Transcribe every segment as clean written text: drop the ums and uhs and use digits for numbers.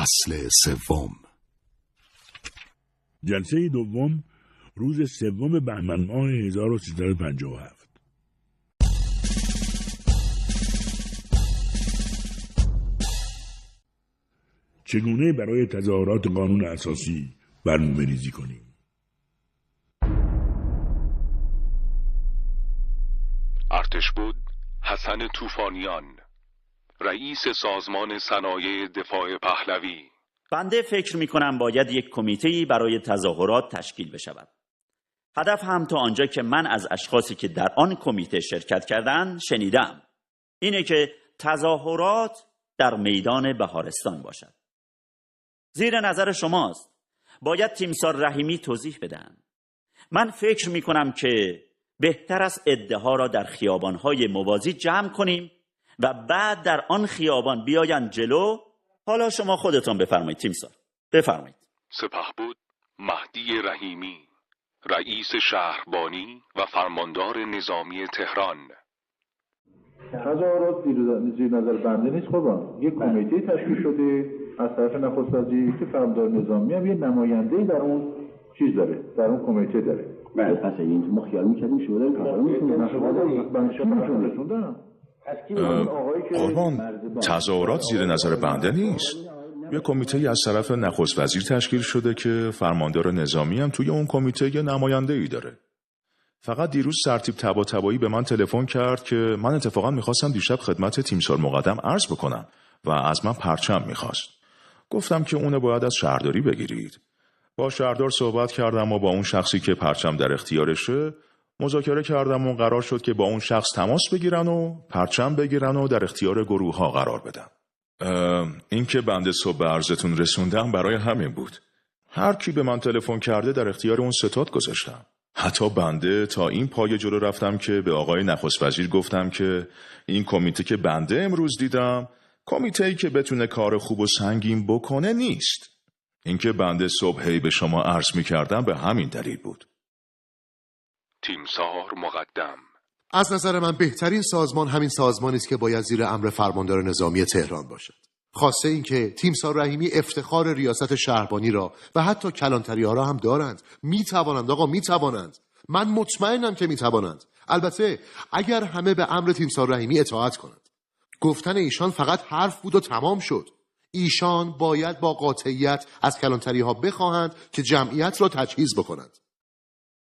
فصل سوم. جلسه دوم روز 3 بهمن ماه 1357. چگونه برای تظاهرات قانون اساسی برنامه‌ریزی کنیم؟ ارتشبد حسن طوفانیان، رئیس سازمان صنایع دفاع پهلوی. بنده فکر می‌کنم باید یک کمیته‌ای برای تظاهرات تشکیل بشود. هدف هم تا آنجا که من از اشخاصی که در آن کمیته شرکت کردند شنیدم اینه که تظاهرات در میدان بهارستان باشد. زیر نظر شماست. باید تیمسار رحیمی توضیح بدن. من فکر می‌کنم که بهتر است ادعاها را در خیابان‌های موازی جمع کنیم و بعد در آن خیابان بیاین جلو. حالا شما خودتون بفرمایید تیمسار. بفرمایید. سپهبد مهدی رحیمی، رئیس شهربانی و فرماندار نظامی تهران. تظاهرات زیر نظر بنده نیست. خب یک کمیته تشکیل شده از طرف نخست وزیر که فرماندار نظامی هم یه نماینده‌ای در اون چیز داره، در اون کمیته داره. بله پس این ما خیال می‌کردیم شما دارین کارا می‌کنید. قربان، تظاهرات زیر نظر بنده نیست. یه کمیته از طرف نخست وزیر تشکیل شده که فرماندار نظامی هم توی اون کمیته یه نماینده‌ای داره. فقط دیروز سرتیپ طباطبایی به من تلفن کرد که من اتفاقا میخواستم دیشب خدمت تیمسار مقدم عرض بکنم و از من پرچم میخواست. گفتم که اونو باید از شهرداری بگیرید. با شهردار صحبت کردم و با اون شخصی که پرچم در اختیارشه مذاکره کردم و قرار شد که با اون شخص تماس بگیرن و پرچم بگیرن و در اختیار گروه ها قرار بدن. این که بنده صبح به عرضتون رسوندم برای همین بود. هر کی به من تلفن کرده در اختیار اون ستاد گذاشتم. حتی بنده تا این پای جلو رفتم که به آقای نخست وزیر گفتم که این کمیته که بنده امروز دیدم کمیته‌ای که بتونه کار خوب و سنگین بکنه نیست. این که بنده صبحی به شما عرض می‌کردم به همین دلیل بود. تیمسار مقدم: از نظر من بهترین سازمان همین سازمانی است که باید زیر امر فرماندار نظامی تهران باشد. خاصه این که تیمسار رحیمی افتخار ریاست شهربانی را و حتی کلانتری‌ها را هم دارند. میتوانند آقا، میتوانند. من مطمئنم که میتوانند. البته اگر همه به امر تیمسار رحیمی اطاعت کنند. گفتن ایشان فقط حرف بود و تمام شد. ایشان باید با قاطعیت از کلانتری‌ها بخواهند که جمعیت را تجهیز بکنند.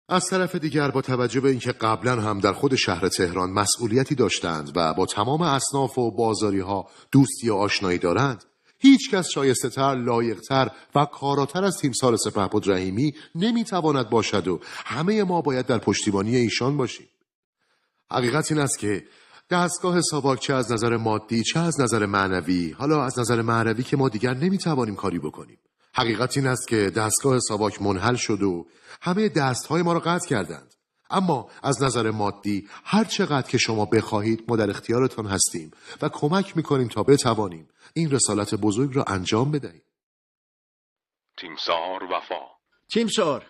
از طرف دیگر با توجه به اینکه قبلا هم در خود شهر تهران مسئولیتی داشتند و با تمام اصناف و بازاری‌ها دوستی و آشنایی دارند، هیچ کس شایسته‌تر، لایق‌تر و کاراتر از تیمسار سپهبد رحیمی نمیتواند باشد و همه ما باید در پشتیبانی ایشان باشیم. حقیقت این است که دستگاه ساواک چه از نظر مادی چه از نظر معنوی، حالا از نظر معنوی که ما دیگر نمیتوانیم کاری بکنیم. حقیقت این است که دستگاه ساواک منحل شد و همه دستهای ما را قطع کردند. اما از نظر مادی هر چقدر که شما بخواهید ما در اختیارتان هستیم و کمک میکنیم تا بتوانیم این رسالت بزرگ را انجام بدهیم. تیمسار وفا: تیمسار،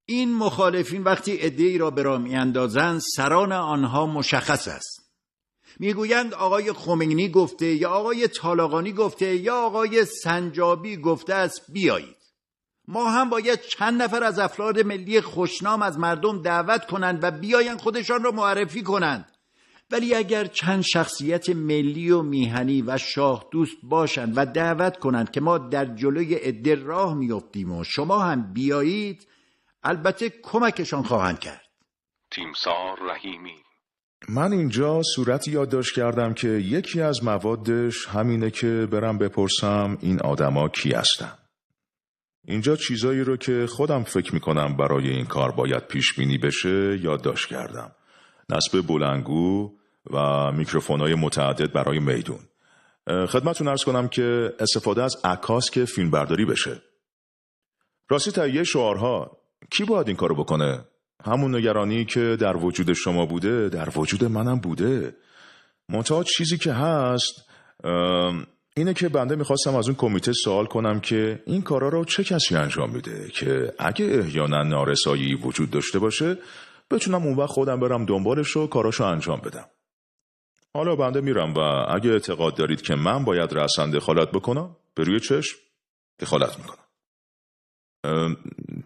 این مخالفین وقتی عده‌ای را به راه میاندازند سران آنها مشخص است. میگویند آقای خمینی گفته یا آقای طالقانی گفته یا آقای سنجابی گفته است بیایید. ما هم باید چند نفر از افراد ملی خوشنام از مردم دعوت کنند و بیایند خودشان را معرفی کنند. ولی اگر چند شخصیت ملی و میهنی و شاه دوست باشند و دعوت کنند که ما در جلوی عده راه میافتیم و شما هم بیایید، البته کمکشان خواهند کرد. تیمسار رحیمی: من اینجا صورتی یادداشت کردم که یکی از موادش همینه که برم بپرسم این آدما کی هستن. اینجا چیزایی رو که خودم فکر میکنم برای این کار باید پیش بینی بشه یادداشت کردم. نصب بلندگو و میکروفونای متعدد برای میدون. خدمتتون عرض کنم که استفاده از عکاس که فیلم برداری بشه. راستی تهیه شعارها کی باید این کارو بکنه؟ همون نگرانی که در وجود شما بوده در وجود منم بوده. منتها چیزی که هست اینه که بنده میخواستم از اون کمیته سوال کنم که این کارا رو چه کسی انجام میده که اگه احیانا نارسایی وجود داشته باشه بتونم اون وقت خودم برم دنبالش و کاراشو انجام بدم. حالا بنده میرم و اگه اعتقاد دارید که من باید رأساً دخالت بکنم به روی چشم دخالت میکنم.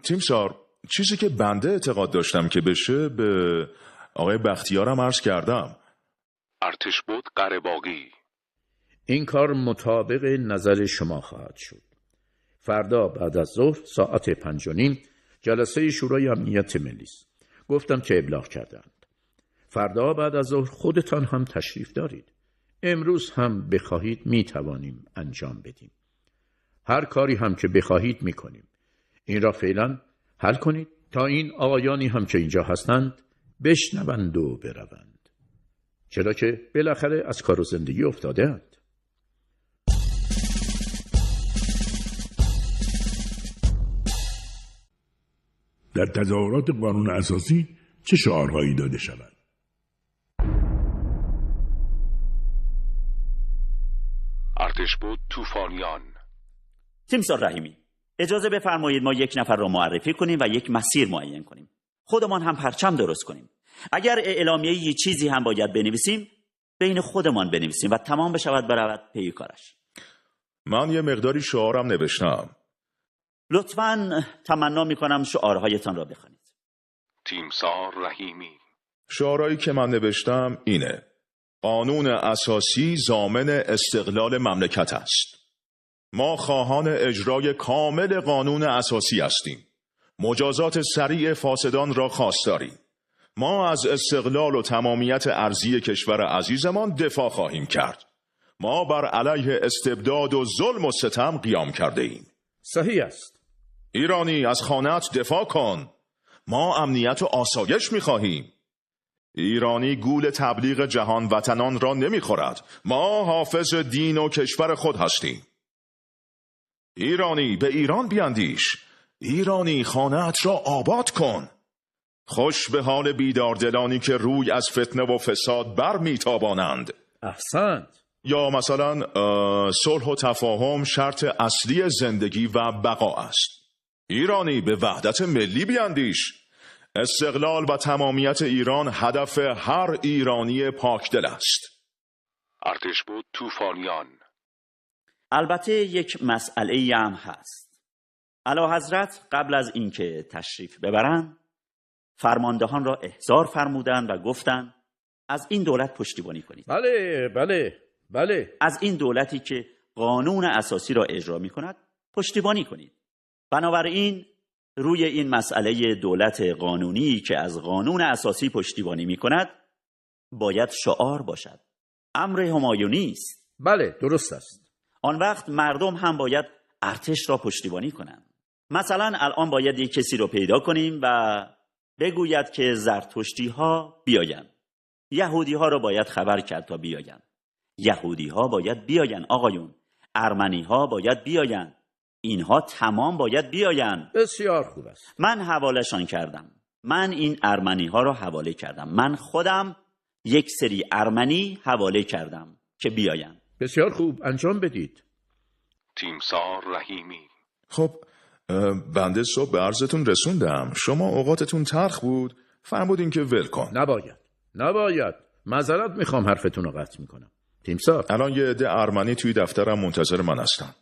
تیمسار، چیزی که بنده اعتقاد داشتم که بشه به آقای بختیارم عرض کردم. ارتش بود قره‌باغی. این کار مطابق نظر شما خواهد شد. فردا بعد از ظهر ساعت 5:30 جلسه شورای امنیت ملی است. گفتم که ابلاغ کردند. فردا بعد از ظهر خودتان هم تشریف دارید. امروز هم بخواهید می توانیم انجام بدیم. هر کاری هم که بخواهید می کنیم. این را فعلا حل کنید تا این آقایانی هم که اینجا هستند بشنوند و بروند. چرا که بالاخره از کار و زندگی افتاده‌اند. در تظاهرات قانون اساسی چه شعارهایی داده شود؟ ارتش بود طوفانیان. تیمسار رحیمی، اجازه بفرمایید ما یک نفر را معرفی کنیم و یک مسیر معین کنیم. خودمان هم پرچم درست کنیم. اگر اعلامیه یه چیزی هم باید بنویسیم، بین خودمان بنویسیم و تمام بشود برود پی کارش. من یه مقداری شعارم نوشتم. لطفاً تمنا می‌کنم شعارهایتان را بخوانید. تیمسار رحیمی. شعارهایی که من نوشتم اینه: قانون اساسی ضامن استقلال مملکت است. ما خواهان اجرای کامل قانون اساسی هستیم. مجازات سریع فاسدان را خواستاریم. ما از استقلال و تمامیت ارضی کشور عزیزمان دفاع خواهیم کرد. ما بر علیه استبداد و ظلم و ستم قیام کرده ایم. صحیح است. ایرانی، از خانه‌ات دفاع کن. ما امنیت و آسایش می‌خواهیم. ایرانی گول تبلیغ جهان وطنان را نمی‌خورد. ما حافظ دین و کشور خود هستیم. ایرانی، به ایران بیاندیش. ایرانی، خانه‌ات را آباد کن. خوش به حال بیداردلانی که روی از فتنه و فساد بر میتابانند. احسنت. یا مثلا صلح و تفاهم شرط اصلی زندگی و بقا است. ایرانی، به وحدت ملی بیاندیش. استقلال و تمامیت ایران هدف هر ایرانی پاکدل است. ارتش بود طوفانیان. البته یک مسئله هم هست. اعلیحضرت قبل از اینکه تشریف ببرند فرماندهان را احضار فرمودند و گفتند از این دولت پشتیبانی کنید. بله. از این دولتی که قانون اساسی را اجرا می کند پشتیبانی کنید. بنابراین روی این مسئله دولت قانونی که از قانون اساسی پشتیبانی می کند باید شعار باشد. امر همایونی است. بله، درست است. آن وقت مردم هم باید ارتش را پشتیبانی کنند. مثلا الان باید یک کسی رو پیدا کنیم و بگوید که زرتشتی ها بیایند. یهودی ها را باید خبر کرد تا بیایند. یهودی ها باید بیایند آقایون. ارمنی ها باید بیایند. اینها تمام باید بیایند. بسیار خوب است. من حوالهشان کردم. من این ارمنی ها را حواله کردم. من خودم یک سری ارمنی حواله کردم که بیایند. بسیار خوب، انجام بدید. تیمسار رحیمی. خب بنده صبح به عرضتون رسوندم. شما اوقاتتون تلخ بود، فرمودین که ول کن. نباید. معذرت میخوام حرفتون رو قطع میکنم. تیمسار، الان یه عده ارمنی توی دفترم منتظر من هستن.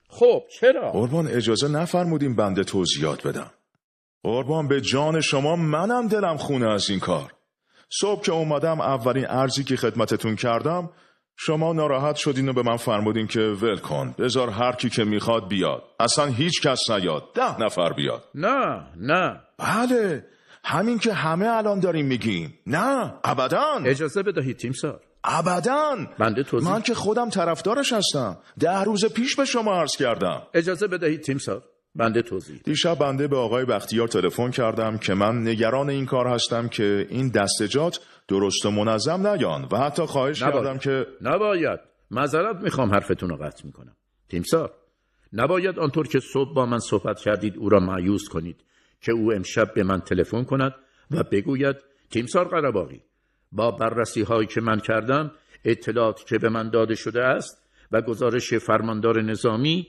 خب چرا؟ قربان اجازه نفرمودین بنده توضیحات بدم. قربان به جان شما، منم دلم خونه از این کار. صبح که اومدم اولین عرضی که خدمتتون کردم، شما ناراحت شدین و به من فرمودین که ول کن، بذار هر کی که میخواد بیاد، اصلا هیچ کس نیاد، 10 نفر بیاد. نه. بله، همین که همه الان داریم میگیم. نه، ابداً. اجازه بدهید تیمسار. ابداً. من که خودم طرفدارش هستم. 10 روز پیش به شما عرض کردم. اجازه بدهید تیمسار. بنده توضیح. دیشب بنده به آقای بختیار تلفن کردم که من نگران این کار هستم که این دستجات درست و منظم نیان و حتی خواهش کردم که نباید. معذرت میخوام حرفتون رو قطع میکنم. تیمسار، نباید آنطور که صبح با من صحبت کردید او را مایوس کنید که او امشب به من تلفن کند و بگوید تیمسار قره‌باغی، با بررسی هایی که من کردم، اطلاعاتی که به من داده شده است و گزارش فرماندار نظامی،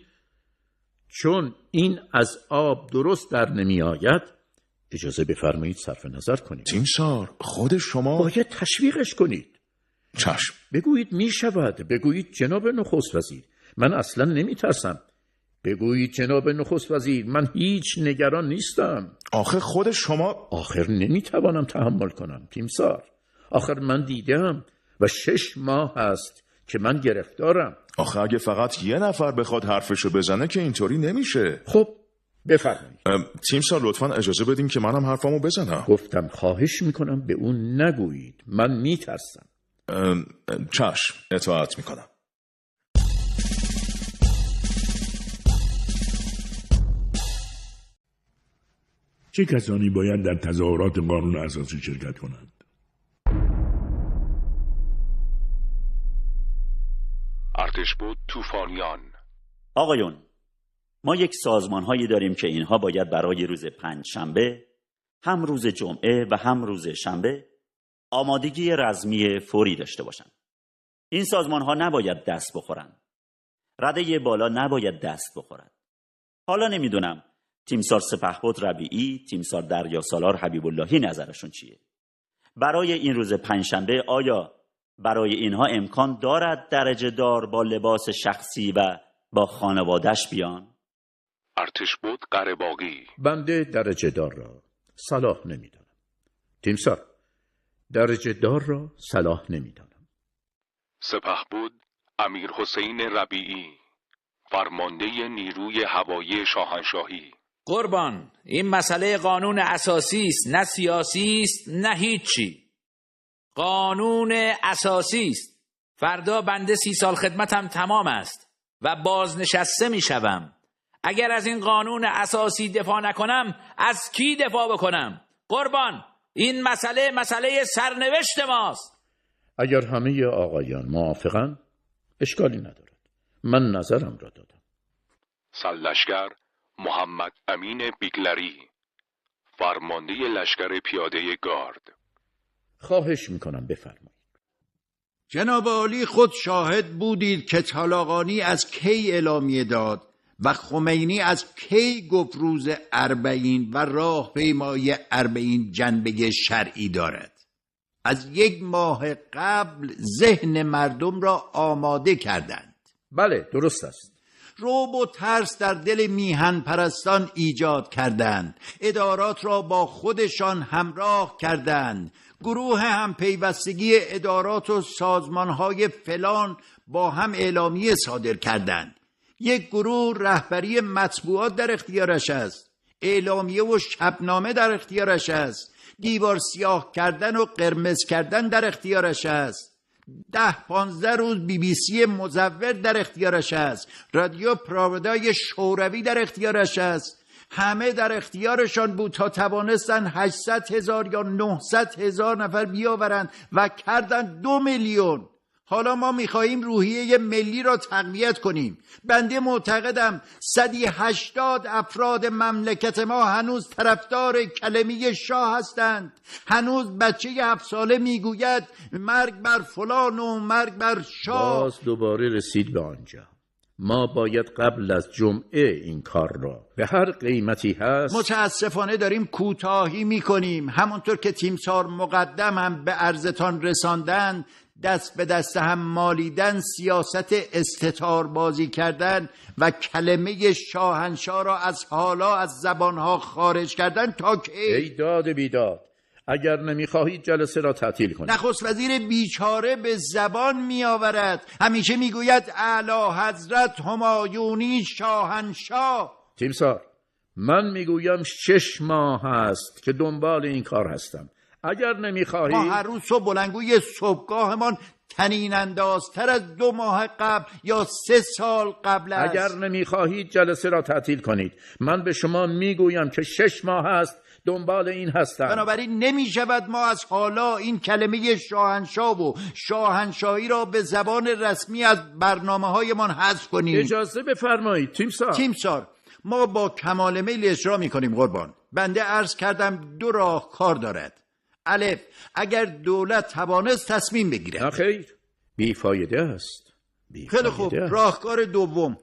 چون این از آب درست در نمی آید، اجازه بفرمایید صرف نظر کنید. تیمسار، خود شما باید تشویقش کنید. چشم. بگویید می شود. بگویید جناب نخست وزیر، من اصلا نمیترسم. بگویید جناب نخست وزیر، من هیچ نگران نیستم. آخه خود شما... آخر نمیتوانم تحمل کنم تیمسار. آخر من دیدم و 6 ماه هست که من گرفتارم. آخه اگه فقط یه نفر بخواد حرفشو بزنه که اینطوری نمیشه. خب بفرمایید. تیمسار لطفاً اجازه بدین که منم حرفامو بزنم. گفتم خواهش میکنم به اون نگویید، من میترسم. چشم، اطاعت میکنم. چه کسانی باید در تظاهرات قانون اساسی شرکت کنند؟ ارتشبد طوفانیان. آقایون، ما یک سازمان‌هایی داریم که اینها باید برای روز 5 شنبه، هم روز جمعه و هم روز شنبه آمادگی رزمی فوری داشته باشند. این سازمان‌ها نباید دست بخورند. رده بالا نباید دست بخورد. حالا نمیدونم تیمسار سپهبد ربیعی، تیمسار دریاسالار حبیب اللهی نظرشون چیه؟ برای این روز 5 شنبه آیا برای اینها امکان دارد درجه دار با لباس شخصی و با خانواده‌اش بیان؟ ارتشبد قره‌باغی. بنده درجه دار را صلاح نمیدانم. تیمسار، درجه دار را صلاح نمیدانم. سپهبد امیر حسین ربیعی، فرمانده نیروی هوایی شاهنشاهی. قربان، این مسئله قانون اساسی است، نه سیاسی است، نه هیچی. قانون اساسی است. فردا بنده 30 سال خدمتم تمام است و بازنشسته می شوم. اگر از این قانون اساسی دفاع نکنم، از کی دفاع بکنم؟ قربان، این مسئله سرنوشت ماست. اگر همه آقایان موافقن اشکالی ندارد. من نظرم را دادم. سرلشکر محمد امین بیگلری، فرمانده لشکر پیاده گارد. خواهش میکنم بفرمایید. جناب عالی خود شاهد بودید که طالقانی از کی اعلامیه داد و خمینی از کی گفت روز 40 و راهپیمایی 40 جنبه شرعی دارد. از 1 ماه قبل ذهن مردم را آماده کردند. بله درست است. رعب و ترس در دل میهن پرستان ایجاد کردند. ادارات را با خودشان همراه کردند. گروه همپیوستگی ادارات و سازمانهای فلان با هم اعلامیه صادر کردند. یک گروه رهبری مطبوعات در اختیارش است. اعلامیه و شبنامه در اختیارش است. دیوار سیاه کردن و قرمز کردن در اختیارش است. 10-15 روز BBC مزور در اختیارش است. رادیو پراودای شوروی در اختیارش است. همه در اختیارشان بود تا توانستن 800,000 یا 900,000 نفر بیاورند و کردن 2 میلیون. حالا ما میخواهیم روحیه ملی را تقویت کنیم. بنده معتقدم 180 افراد مملکت ما هنوز طرفدار کلمه شاه هستند. هنوز بچه 7 ساله میگوید مرگ بر فلان و مرگ بر شاه. باز دوباره رسید به آنجا. ما باید قبل از جمعه این کار را به هر قیمتی هست. متاسفانه داریم کوتاهی میکنیم. همونطور که تیمسار مقدم هم به عرضتان رساندن، دست به دست هم مالیدن، سیاست استتار بازی کردن و کلمه شاهنشاه را از حالا از زبانها خارج کردن تا که ای داد بیداد، اگر نمیخواهید جلسه را تعطیل کنید. نخست وزیر بیچاره به زبان میآورد، همیشه میگوید اعلی حضرت همایونی شاهنشاه. تیمسار، من میگویم 6 ماه است که دنبال این کار هستم. اگر نمیخواهید، ما هر روز صبح بلندگوی صبحگاهمان تنین اندازتر از 2 ماه قبل یا 3 سال قبل است. اگر نمیخواهید جلسه را تعطیل کنید. من به شما میگویم که 6 ماه است دنبال این هستم. بنابراین نمی شود ما از حالا این کلمه شاهنشاه و شاهنشاهی را به زبان رسمی از برنامه‌های من حذف کنیم. اجازه بفرمایید تیمسار، ما با کمال میل اجرا می‌کنیم قربان. بنده عرض کردم 2 راه کار دارد. الف، اگر دولت توانست تصمیم بگیرد. نه خیر، بیفایده است. خیلی خوب. راهکار دوم،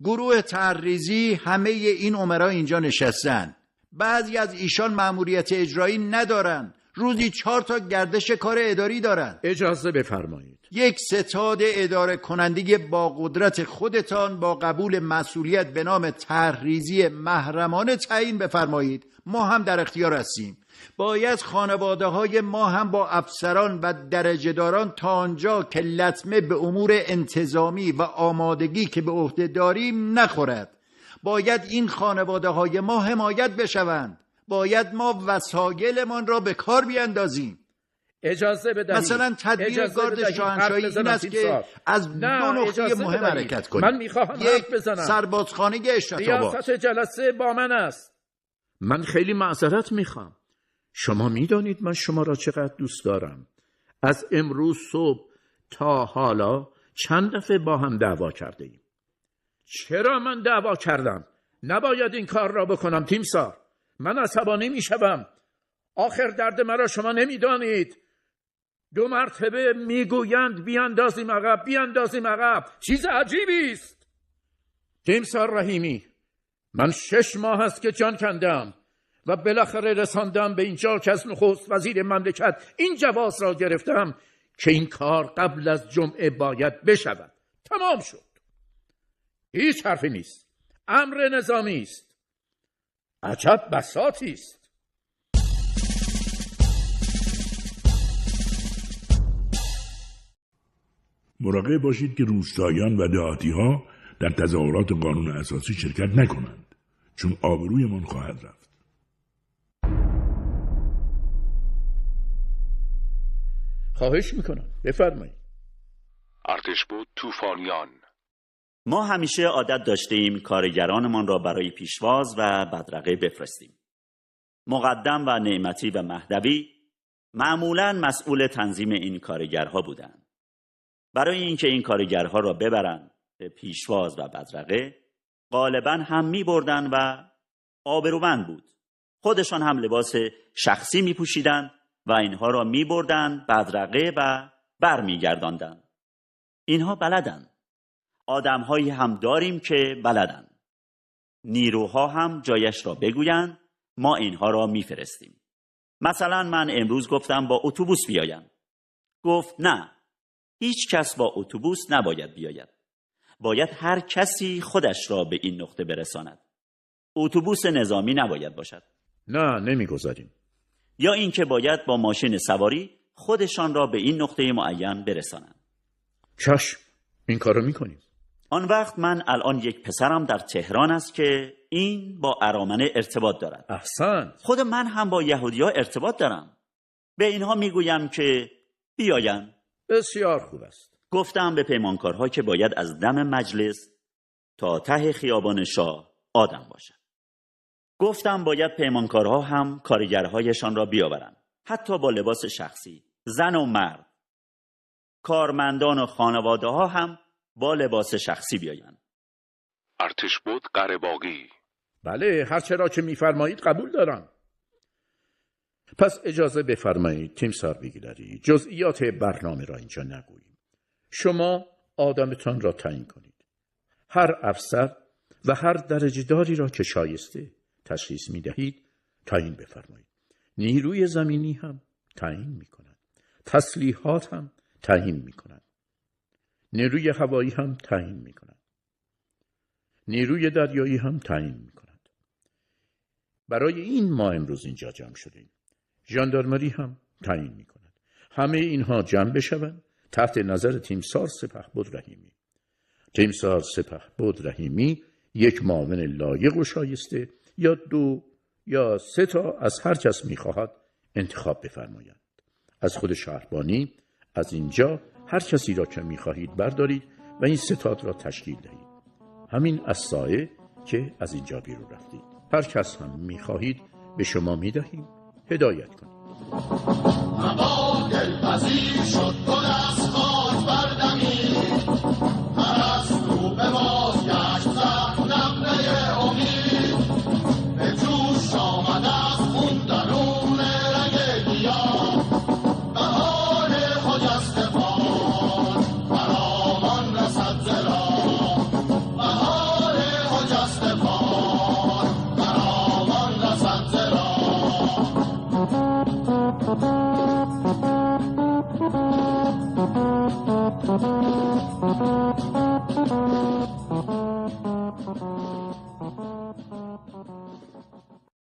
گروه تحریزی، همه این امرا اینجا نشستن. بعضی از ایشان مأموریت اجرایی ندارن. روزی 4 تا گردش کار اداری دارن. اجازه بفرمایید. یک ستاد اداره کننده با قدرت خودتان با قبول مسئولیت به نام طرحریزی محرمانه تعیین بفرمایید. ما هم در اختیار هستیم. باید خانواده های ما هم با افسران و درجه‌داران تا آنجا که لطمه به امور انتظامی و آمادگی که به عهده داریم نخورد. باید این خانواده های ما حمایت بشوند. باید ما وسایلمان را به کار بیاندازیم. اجازه بدهید. مثلا تدبیر گارد شاهنشاهی این است که از 2 نقطه مهم حرکت کنیم. من میخواهم حرف بزنم. سربازخانه اشتباهات. ریاست جلسه با من است. من خیلی معذرت میخوام. شما میدانید من شما را چقدر دوست دارم. از امروز صبح تا حالا چند دفعه با هم دعوا کرده ایم. چرا من دعوا کردم؟ نباید این کار را بکنم تیمسار. من عصبانی میشوم. آخر درد مرا شما نمیدانید. 2 مرتبه میگویند بیاندازیم عقب. چیز عجیبی است. تیمسار رحیمی، من 6 ماه است که جان کندم و بالاخره رساندم به اینجا که از نخست وزیر مملکت این جواز را گرفتم که این کار قبل از جمعه باید بشود. تمام شد. هیچ حرفی نیست. امر نظامی است. عجب بساطی است. مراقب باشید که روستاییان و دهاتی‌ها در تظاهرات قانون اساسی شرکت نکنند، چون آبرویمان خواهد رفت. خواهش میکنم بفرمایید. ارتشبد طوفانیان. ما همیشه عادت داشتیم کارگرانمان را برای پیشواز و بدرقه بفرستیم. مقدم و نعمتی و مهدوی معمولاً مسئول تنظیم این کارگرها بودند. برای اینکه این کارگرها را ببرند به پیشواز و بدرقه غالباً هم می بردن و آبرومند بود. خودشان هم لباس شخصی می پوشیدن و اینها را می بردن بدرقه و بر می گرداندن. اینها بلدن. آدمهایی هم داریم که بلدن. نیروها هم جایش را بگویند ما اینها را می فرستیم. مثلا من امروز گفتم با اتوبوس بیاین. گفت نه. هیچ کس با اتوبوس نباید بیاید. باید هر کسی خودش را به این نقطه برساند. اتوبوس نظامی نباید باشد. نه نمیگذاریم. یا اینکه باید با ماشین سواری خودشان را به این نقطه معین برسانند. چشم، این کارو میکنیم. آن وقت من الان یک پسرم در تهران است که این با ارامنه ارتباط دارد. احسنت. خود من هم با یهودی‌ها ارتباط دارم. به اینها میگویم که بیاین. بسیار خوب است. گفتم به پیمانکارها که باید از دم مجلس تا ته خیابان شاه آدم باشد. گفتم باید پیمانکارها هم کارگرهایشان را بیاورند، حتی با لباس شخصی، زن و مرد. کارمندان و خانواده ها هم با لباس شخصی بیایند. ارتشبد قره‌باغی. بله، هر چرا که میفرمایید قبول دارم. پس اجازه بفرمایید تیمسار بیگلری جزئیات برنامه را اینجا نگوییم. شما آدمتان را تعیین کنید. هر افسر و هر درجه‌داری را که شایسته تشخیص می‌دهید تعیین بفرمایید. نیروی زمینی هم تعیین می‌کنند. تسلیحات هم تعیین می‌کنند. نیروی هوایی هم تعیین می‌کنند. نیروی دریایی هم تعیین می‌کنند. برای این ما امروز اینجا جمع شدیم. ژاندارمری هم تعیین می‌کند. همه اینها جمع بشوند تحت نظر تیمسار سپهبد رحیمی. تیمسار سپهبد رحیمی یک معاون لایق و شایسته یا 2 یا 3 تا از هر کس می‌خواهد انتخاب بفرمایند. از خود شهربانی از اینجا هر کسی را که می‌خواهید بردارید و این ستاد را تشکیل دهید. همین از سایه که از اینجا بیرون رفتید. هر کس هم می‌خواهید به شما می‌دهیم هدایت کنید. هوا دلپذیر شد گل از خاک بردمید، پرستو به بازگشت زد نغمه امید، به جوش آمد از خون درون رگ گیاه، بهار خجستگان فراوان رسد ز راه، بهار خجستگان فراوان رسد ز راه.